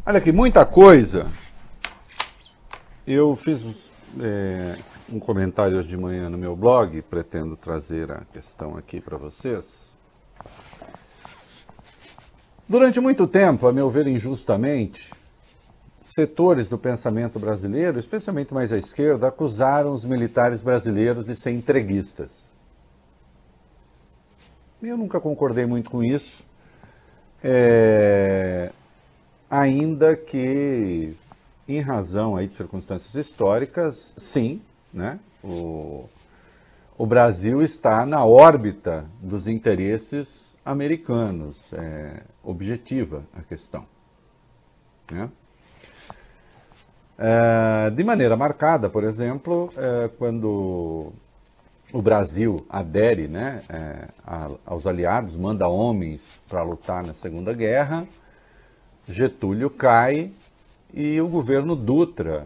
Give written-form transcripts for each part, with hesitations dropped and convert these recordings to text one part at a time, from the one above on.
Olha aqui, muita coisa. Eu fiz um comentário hoje de manhã no meu blog, pretendo trazer a questão aqui para vocês. Durante muito tempo, a meu ver injustamente, setores do pensamento brasileiro, especialmente mais à esquerda, acusaram os militares brasileiros de ser entreguistas. Eu nunca concordei muito com isso, ainda que, em razão aí de circunstâncias históricas, sim, né? O Brasil está na órbita dos interesses americanos, objetiva a questão, né? De maneira marcada, por exemplo, quando o Brasil adere, né, aos aliados, manda homens para lutar na Segunda Guerra, Getúlio cai e o governo Dutra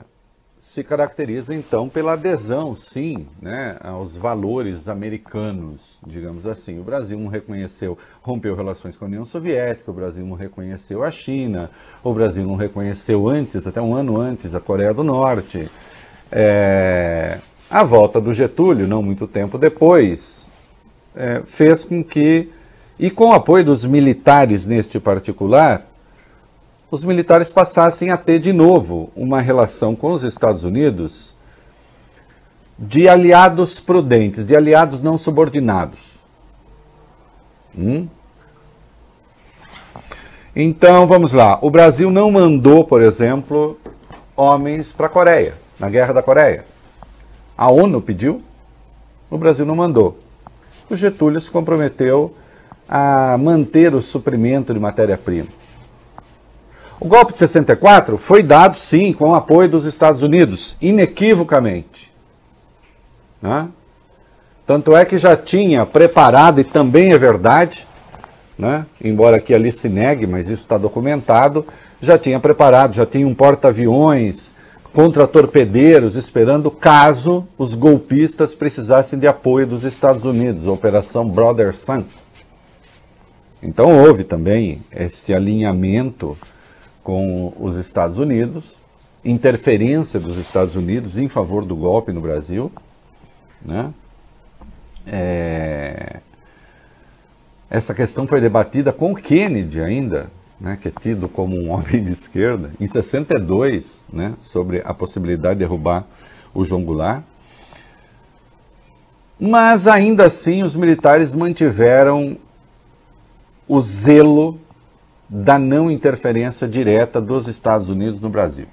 se caracteriza então pela adesão, sim, né, aos valores americanos, digamos assim. O Brasil não reconheceu, rompeu relações com a União Soviética, o Brasil não reconheceu a China, o Brasil não reconheceu antes, até um ano antes, a Coreia do Norte. A volta do Getúlio, não muito tempo depois, fez com que, e com o apoio dos militares neste particular, os militares passassem a ter de novo uma relação com os Estados Unidos de aliados prudentes, de aliados não subordinados. Então, vamos lá. O Brasil não mandou, por exemplo, homens para a Coreia, na Guerra da Coreia. A ONU pediu, o Brasil não mandou. O Getúlio se comprometeu a manter o suprimento de matéria-prima. O golpe de 64 foi dado, sim, com o apoio dos Estados Unidos, inequivocamente, né? Tanto é que já tinha preparado, e também é verdade, né? Embora aqui ali se negue, mas isso está documentado, já tinha preparado, já tinha um porta-aviões, contra-torpedeiros, esperando caso os golpistas precisassem de apoio dos Estados Unidos, a Operação Brother Sun. Então houve também este alinhamento com os Estados Unidos, interferência dos Estados Unidos em favor do golpe no Brasil, né? Essa questão foi debatida com Kennedy ainda, né, que é tido como um homem de esquerda, em 62, né, sobre a possibilidade de derrubar o João Goulart. Mas ainda assim os militares mantiveram o zelo da não interferência direta dos Estados Unidos no Brasil,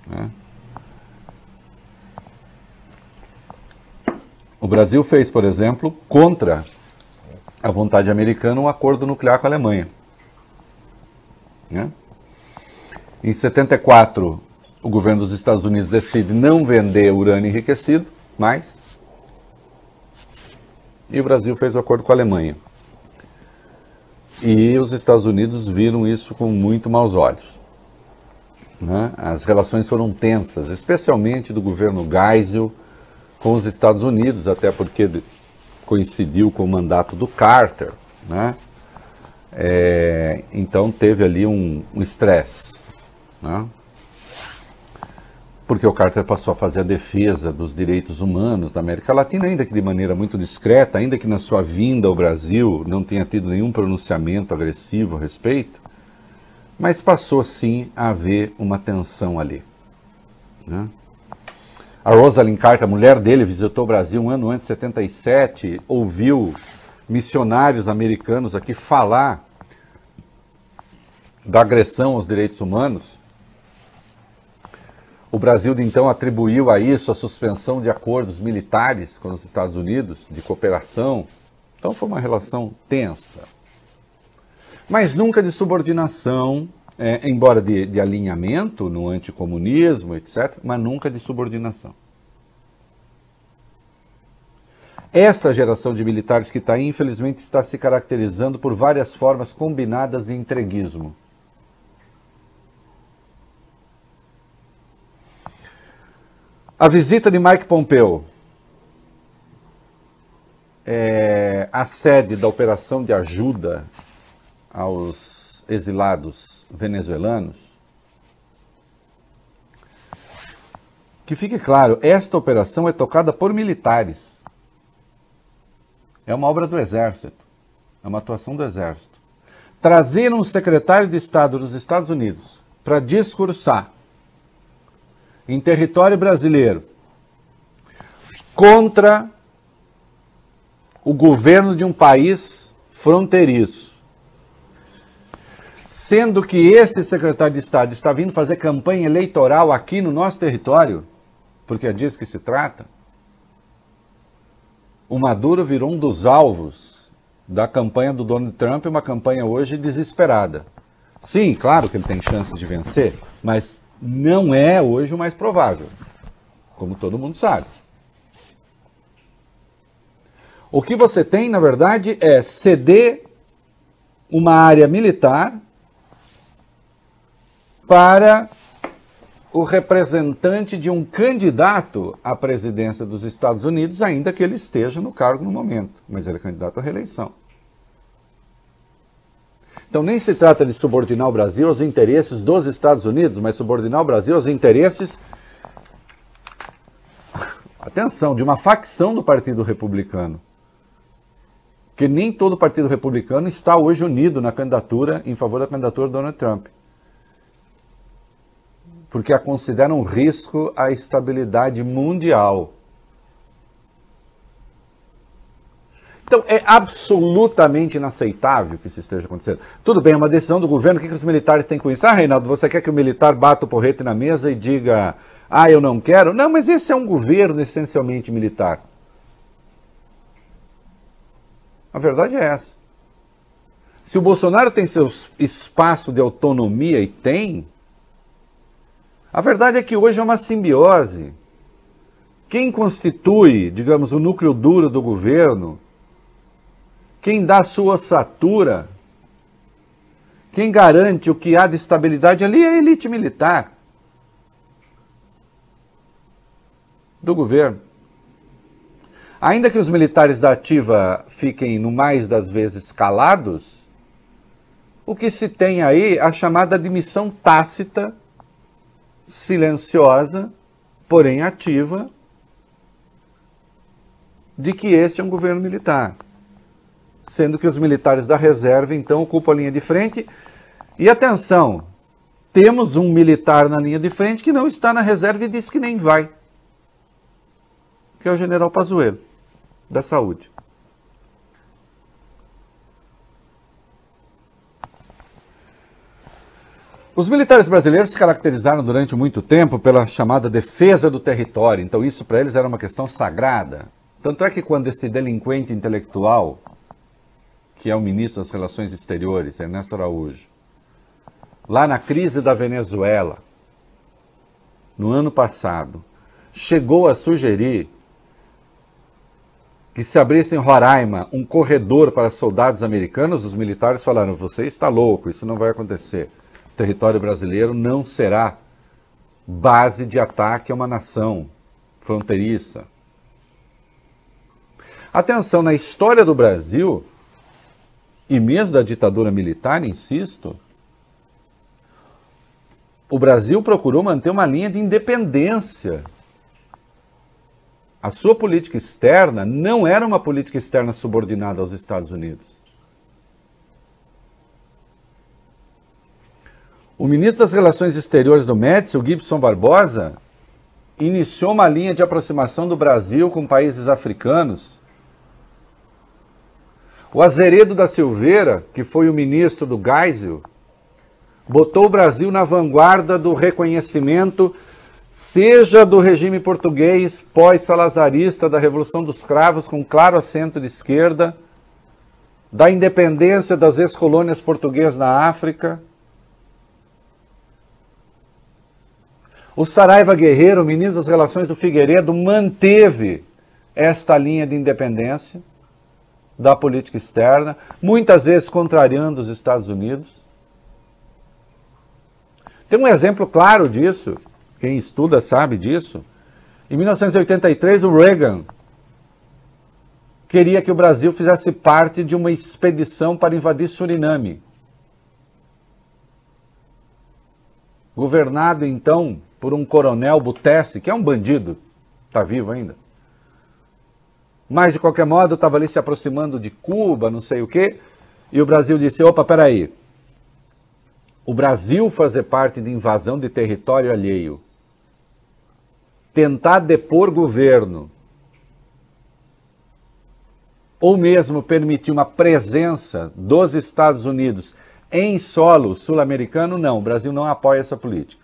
né? O Brasil fez, por exemplo, contra a vontade americana, um acordo nuclear com a Alemanha, né? Em 74, o governo dos Estados Unidos decide não vender urânio enriquecido mais, e o Brasil fez o acordo com a Alemanha. E os Estados Unidos viram isso com muito maus olhos, né? As relações foram tensas, especialmente do governo Geisel com os Estados Unidos, até porque coincidiu com o mandato do Carter, né? Então teve ali um estresse, né? Porque o Carter passou a fazer a defesa dos direitos humanos da América Latina, ainda que de maneira muito discreta, ainda que na sua vinda ao Brasil não tenha tido nenhum pronunciamento agressivo a respeito, mas passou sim a haver uma tensão ali, né? A Rosalind Carter, a mulher dele, visitou o Brasil um ano antes, 77, ouviu missionários americanos aqui falar da agressão aos direitos humanos. O Brasil, então, atribuiu a isso a suspensão de acordos militares com os Estados Unidos, de cooperação. Então foi uma relação tensa. Mas nunca de subordinação, embora de alinhamento no anticomunismo, etc., mas nunca de subordinação. Esta geração de militares que está aí, infelizmente, está se caracterizando por várias formas combinadas de entreguismo. A visita de Mike Pompeo à sede da operação de ajuda aos dos exilados venezuelanos, que fique claro, esta operação é tocada por militares. É uma obra do Exército, é uma atuação do Exército. Trazer um secretário de Estado dos Estados Unidos para discursar em território brasileiro contra o governo de um país fronteiriço, sendo que esse secretário de Estado está vindo fazer campanha eleitoral aqui no nosso território, porque é disso que se trata, o Maduro virou um dos alvos da campanha do Donald Trump, uma campanha hoje desesperada. Sim, claro que ele tem chance de vencer, mas não é hoje o mais provável, como todo mundo sabe. O que você tem, na verdade, é ceder uma área militar para o representante de um candidato à presidência dos Estados Unidos, ainda que ele esteja no cargo no momento, mas ele é candidato à reeleição. Então nem se trata de subordinar o Brasil aos interesses dos Estados Unidos, mas subordinar o Brasil aos interesses, atenção, de uma facção do Partido Republicano. Porque nem todo o Partido Republicano está hoje unido na candidatura, em favor da candidatura de Donald Trump. Porque a considera um risco à estabilidade mundial. Então é absolutamente inaceitável que isso esteja acontecendo. Tudo bem, é uma decisão do governo, o que os militares têm com isso? Ah, Reinaldo, você quer que o militar bata o porrete na mesa e diga, ah, eu não quero? Não, mas esse é um governo essencialmente militar. A verdade é essa. Se o Bolsonaro tem seu espaço de autonomia, e tem, a verdade é que hoje é uma simbiose. Quem constitui, digamos, o núcleo duro do governo, quem dá sua ossatura, quem garante o que há de estabilidade ali é a elite militar do governo. Ainda que os militares da ativa fiquem, no mais das vezes, calados, o que se tem aí é a chamada admissão tácita, silenciosa, porém ativa, de que este é um governo militar. Sendo que os militares da reserva, então, ocupam a linha de frente. E atenção, temos um militar na linha de frente que não está na reserva e diz que nem vai, que é o general Pazuello, da Saúde. Os militares brasileiros se caracterizaram durante muito tempo pela chamada defesa do território, então isso para eles era uma questão sagrada. Tanto é que quando este delinquente intelectual, que é o ministro das Relações Exteriores, Ernesto Araújo, lá na crise da Venezuela, no ano passado, chegou a sugerir que se abrisse em Roraima um corredor para soldados americanos, os militares falaram, você está louco, isso não vai acontecer. O território brasileiro não será base de ataque a uma nação fronteiriça. Atenção, na história do Brasil, e mesmo da ditadura militar, insisto, o Brasil procurou manter uma linha de independência. A sua política externa não era uma política externa subordinada aos Estados Unidos. O ministro das Relações Exteriores do Médici, o Gibson Barbosa, iniciou uma linha de aproximação do Brasil com países africanos. O Azeredo da Silveira, que foi o ministro do Geisel, botou o Brasil na vanguarda do reconhecimento, seja do regime português pós-salazarista, da Revolução dos Cravos, com claro acento de esquerda, da independência das ex-colônias portuguesas na África. O Saraiva Guerreiro, ministro das Relações do Figueiredo, manteve esta linha de independência da política externa, muitas vezes contrariando os Estados Unidos. Tem um exemplo claro disso, quem estuda sabe disso. Em 1983, o Reagan queria que o Brasil fizesse parte de uma expedição para invadir Suriname. governado então por um coronel Butesi, que é um bandido, está vivo ainda. Mas, de qualquer modo, estava ali se aproximando de Cuba, não sei o quê, e o Brasil disse, opa, peraí, o Brasil fazer parte de invasão de território alheio, tentar depor governo, ou mesmo permitir uma presença dos Estados Unidos em solo sul-americano, não, o Brasil não apoia essa política.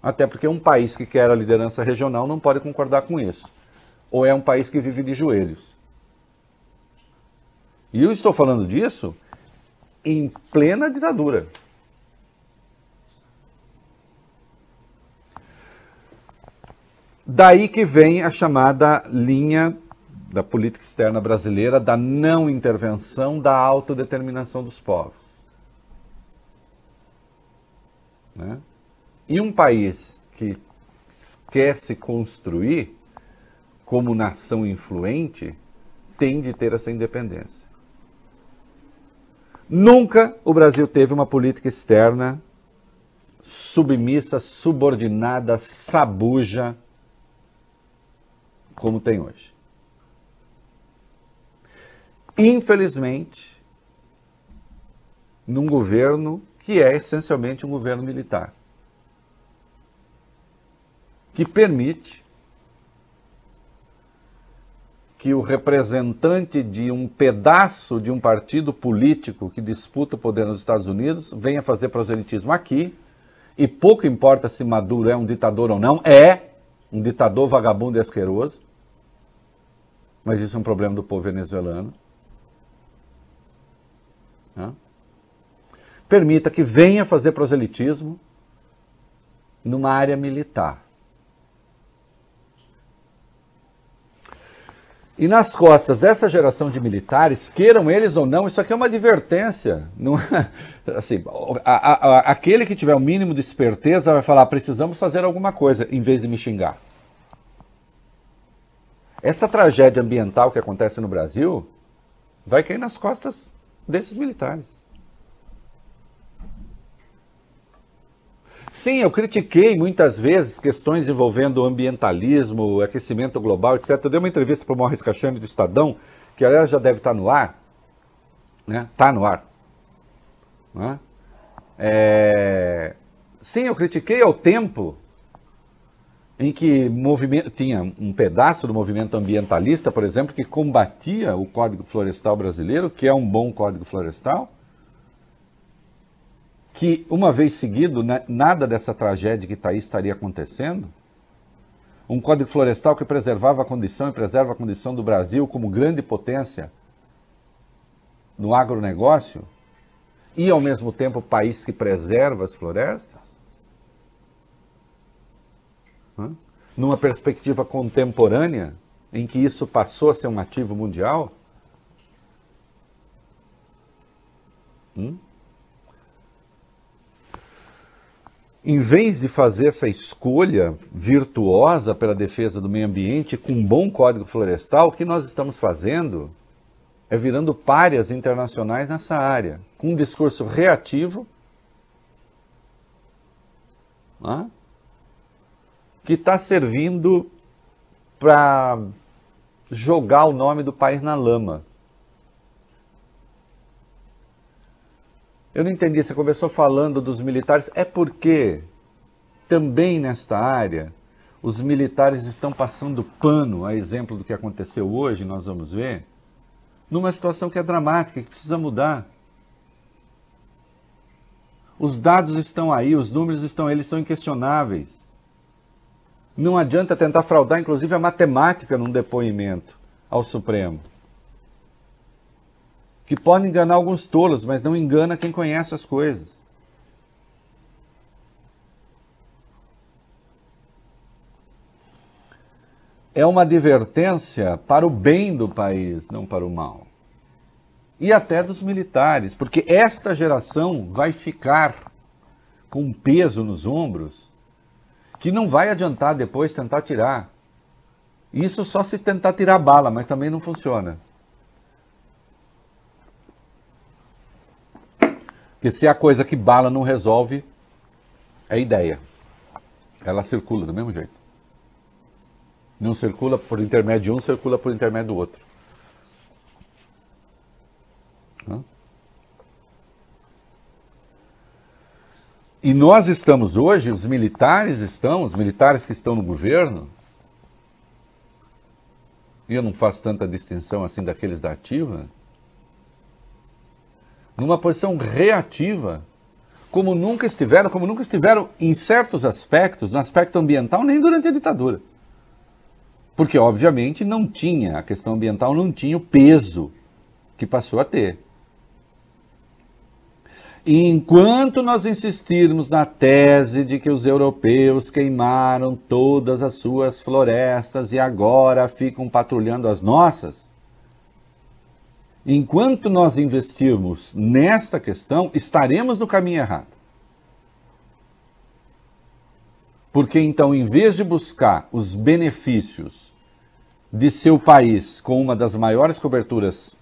Até porque um país que quer a liderança regional não pode concordar com isso. Ou é um país que vive de joelhos. E eu estou falando disso em plena ditadura. Daí que vem a chamada linha da política externa brasileira da não intervenção, da autodeterminação dos povos. Né? E um país que quer se construir como nação influente tem de ter essa independência. Nunca o Brasil teve uma política externa submissa, subordinada, sabuja, como tem hoje. Infelizmente, num governo que é essencialmente um governo militar, que permite que o representante de um pedaço de um partido político que disputa o poder nos Estados Unidos venha fazer proselitismo aqui, e pouco importa se Maduro é um ditador ou não, é um ditador vagabundo e asqueroso, mas isso é um problema do povo venezuelano. Permita que venha fazer proselitismo numa área militar. E nas costas dessa geração de militares, queiram eles ou não, isso aqui é uma advertência. Não, assim, aquele que tiver o mínimo de esperteza vai falar, precisamos fazer alguma coisa, em vez de me xingar. Essa tragédia ambiental que acontece no Brasil vai cair nas costas desses militares. Sim, eu critiquei muitas vezes questões envolvendo ambientalismo, aquecimento global, etc. Eu dei uma entrevista para o Morris Kachani do Estadão, que aliás já deve estar no ar, né? Está no ar. Né? Sim, eu critiquei ao tempo em que tinha um pedaço do movimento ambientalista, por exemplo, que combatia o Código Florestal brasileiro, que é um bom Código Florestal, que, uma vez seguido, nada dessa tragédia que está aí estaria acontecendo. Um Código Florestal que preservava a condição e preserva a condição do Brasil como grande potência no agronegócio e, ao mesmo tempo, país que preserva as florestas. Numa perspectiva contemporânea, em que isso passou a ser um ativo mundial. Em vez de fazer essa escolha virtuosa pela defesa do meio ambiente com um bom código florestal, o que nós estamos fazendo é virando párias internacionais nessa área, com um discurso reativo, que está servindo para jogar o nome do país na lama. Eu não entendi, você começou falando dos militares, é porque também nesta área os militares estão passando pano, a exemplo do que aconteceu hoje, nós vamos ver, numa situação que é dramática, que precisa mudar. Os dados estão aí, os números estão aí, eles são inquestionáveis. Não adianta tentar fraudar, inclusive, a matemática num depoimento ao Supremo. Que pode enganar alguns tolos, mas não engana quem conhece as coisas. É uma advertência para o bem do país, não para o mal. E até dos militares, porque esta geração vai ficar com um peso nos ombros que não vai adiantar depois tentar tirar. Isso só se tentar tirar bala, mas também não funciona. Porque se a coisa que bala não resolve, é ideia. Ela circula do mesmo jeito. Não circula por intermédio de um, circula por intermédio do outro. E nós estamos hoje, os militares que estão no governo, e eu não faço tanta distinção assim daqueles da ativa, numa posição reativa, como nunca estiveram em certos aspectos, no aspecto ambiental, nem durante a ditadura. Porque, obviamente, a questão ambiental não tinha o peso que passou a ter. E enquanto nós insistirmos na tese de que os europeus queimaram todas as suas florestas e agora ficam patrulhando as nossas, enquanto nós investirmos nesta questão, estaremos no caminho errado. Porque então, em vez de buscar os benefícios de seu país com uma das maiores coberturas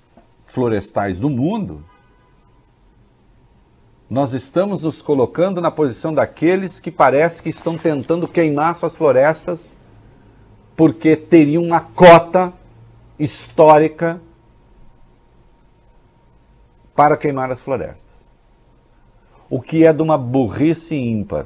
florestais do mundo, nós estamos nos colocando na posição daqueles que parece que estão tentando queimar suas florestas porque teriam uma cota histórica para queimar as florestas. O que é de uma burrice ímpar.